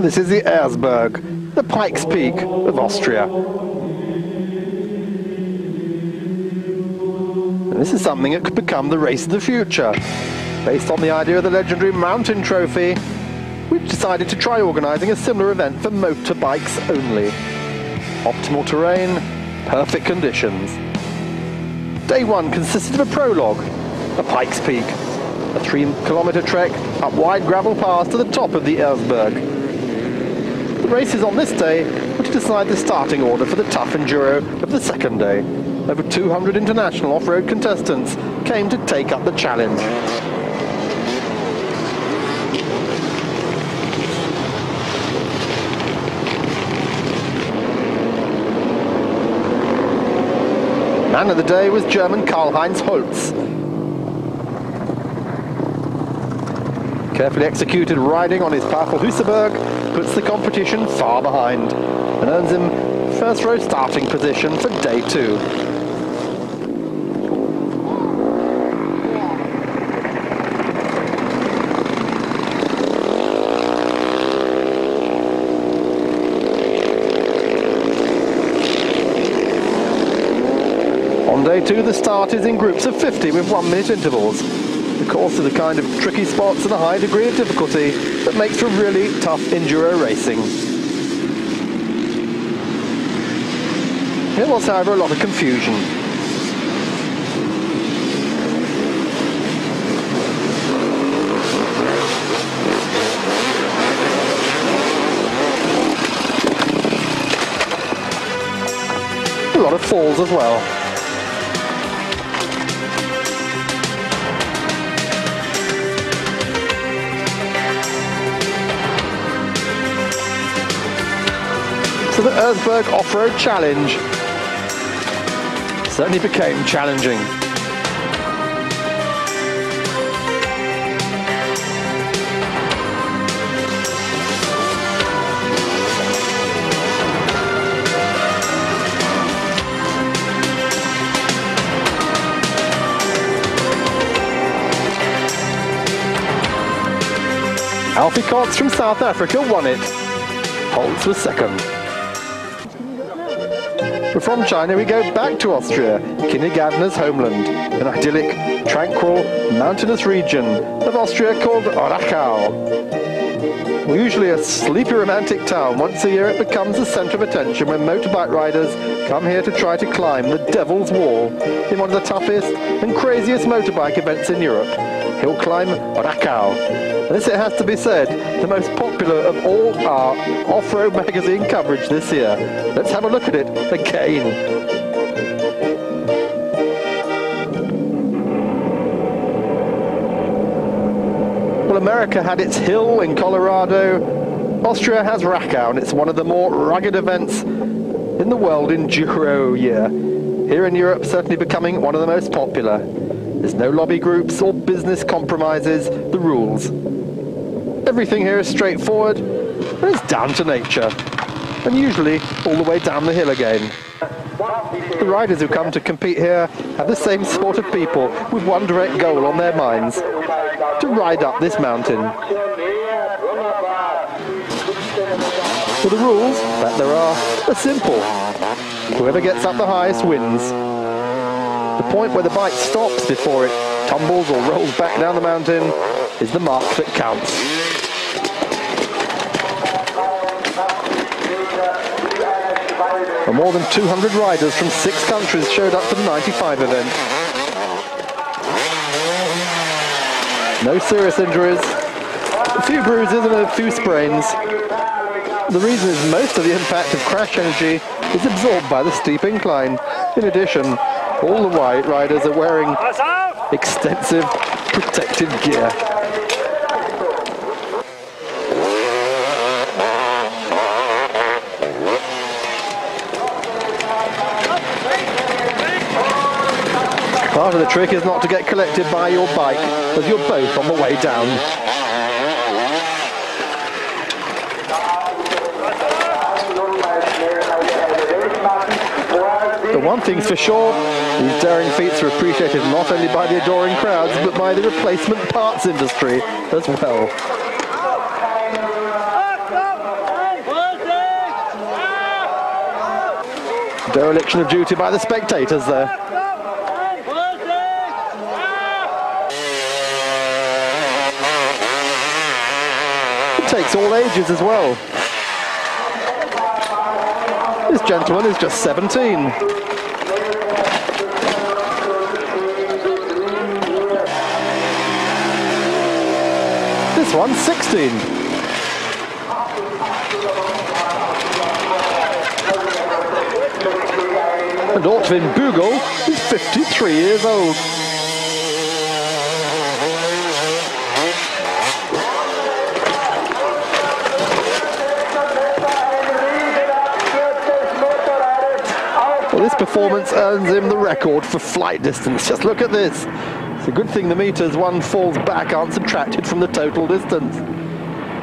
Well, this is the Erzberg, the Pikes Peak of Austria. And this is something that could become the race of the future. Based on the idea of the legendary Mountain Trophy, we've decided to try organising a similar event for motorbikes only. Optimal terrain, perfect conditions. Day one consisted of a prologue, a Pikes Peak, a 3-kilometre trek up wide gravel paths to the top of the Erzberg. The races on this day were to decide the starting order for the tough enduro of the second day. Over 200 international off-road contestants came to take up the challenge. Man of the day was German Karl-Heinz Holz. Carefully executed riding on his powerful Husaberg puts the competition far behind and earns him first row starting position for day two. On day two, the start is in groups of 50 with 1-minute intervals. The course is the kind of tricky spots and a high degree of difficulty that makes for really tough enduro racing. There was, however, a lot of confusion. A lot of falls as well. So the Erzberg Off-Road Challenge certainly became challenging. Alfie Kotz from South Africa won it. Holtz was second. But from China we go back to Austria, Kindergärtner's homeland, an idyllic, tranquil, mountainous region of Austria called Rachau. Usually a sleepy romantic town, once a year it becomes the centre of attention when motorbike riders come here to try to climb the Devil's Wall in one of the toughest and craziest motorbike events in Europe, hill climb Rachau. And this, it has to be said, the most popular of all our Offroad Magazin coverage this year. Let's have a look at it again. Well, America had its hill in Colorado. Austria has Rachau, and it's one of the more rugged events in the world enduro year. Here in Europe, certainly becoming one of the most popular. There's no lobby groups or business compromises, the rules. Everything here is straightforward, and it's down to nature, and usually all the way down the hill again. The riders who come to compete here have the same sort of people with one direct goal on their minds: to ride up this mountain. So the rules, that there are simple. Whoever gets up the highest wins. The point where the bike stops before it tumbles or rolls back down the mountain is the mark that counts. More than 200 riders from 6 countries showed up for the 95 event. No serious injuries, a few bruises and a few sprains. The reason is most of the impact of crash energy is absorbed by the steep incline. In addition, all the riders are wearing extensive protective gear. Part of the trick is not to get collected by your bike, as you're both on the way down. But one thing's for sure, these daring feats are appreciated not only by the adoring crowds, but by the replacement parts industry as well. Dereliction of duty by the spectators there. It takes all ages as well. This gentleman is just 17. This one's 16. And Ortvin Bugel is 53 years old. Well, this performance earns him the record for flight distance. Just look at this. It's a good thing the meters one falls back aren't subtracted from the total distance.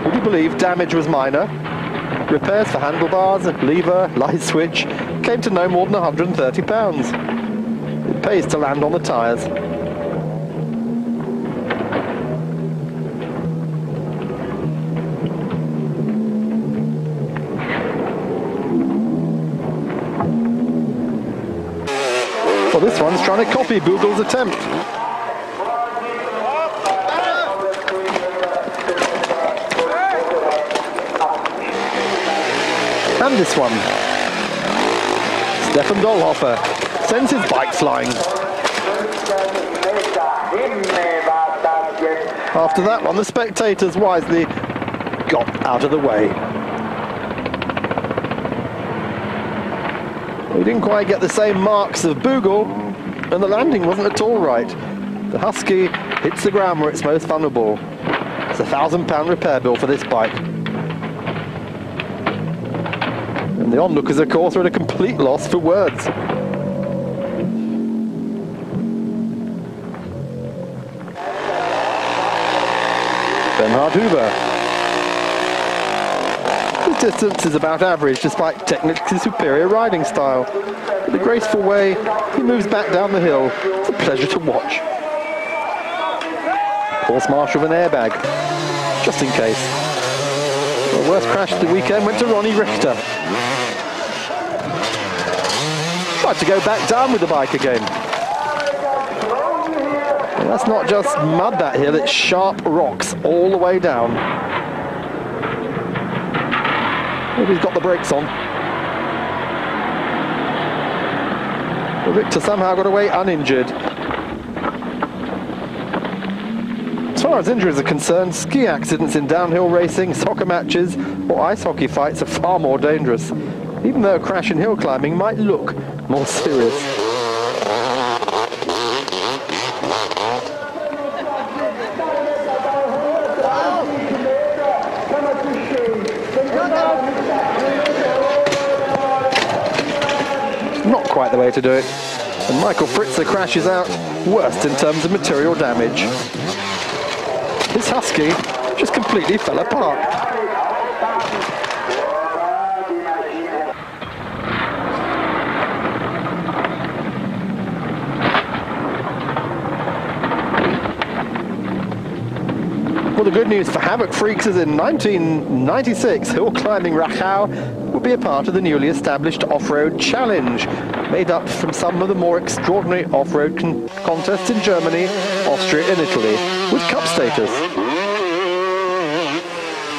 Would you believe damage was minor? Repairs for handlebars, lever, light switch came to no more than £130. It pays to land on the tyres. Well, this one's trying to copy Bugel's attempt. And this one. Stefan Dollhofer sends his bike flying. After that one, the spectators wisely got out of the way. We didn't quite get the same marks of Bugel, and the landing wasn't at all right. The Husky hits the ground where it's most vulnerable. It's a £1,000 repair bill for this bike. And the onlookers, of course, are at a complete loss for words. Bernhard Huber. His distance is about average, despite technically superior riding style. In a graceful way, he moves back down the hill. It's a pleasure to watch. Course marshal with an airbag, just in case. The worst crash of the weekend went to Ronnie Richter. Tried to go back down with the bike again. And that's not just mud, that hill, it's sharp rocks all the way down. Maybe he's got the brakes on. But Richter somehow got away uninjured. As far as injuries are concerned, ski accidents in downhill racing, soccer matches or ice hockey fights are far more dangerous, even though a crash in hill climbing might look more serious. Not quite the way to do it. And Michael Fritzer crashes out worst in terms of material damage. This Husky just completely fell apart. Well, the good news for Havoc Freaks is in 1996, hill climbing Rachau will be a part of the newly established Off-Road Challenge, made up from some of the more extraordinary off-road contests in Germany, Austria and Italy, with cup status.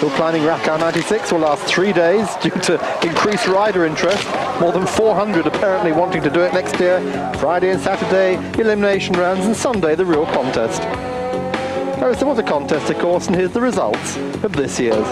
Hill climbing Rachau 96 will last 3 days due to increased rider interest, more than 400 apparently wanting to do it next year. Friday and Saturday, elimination rounds, and Sunday, the real contest. There was a contest, of course, and here's the results of this year's.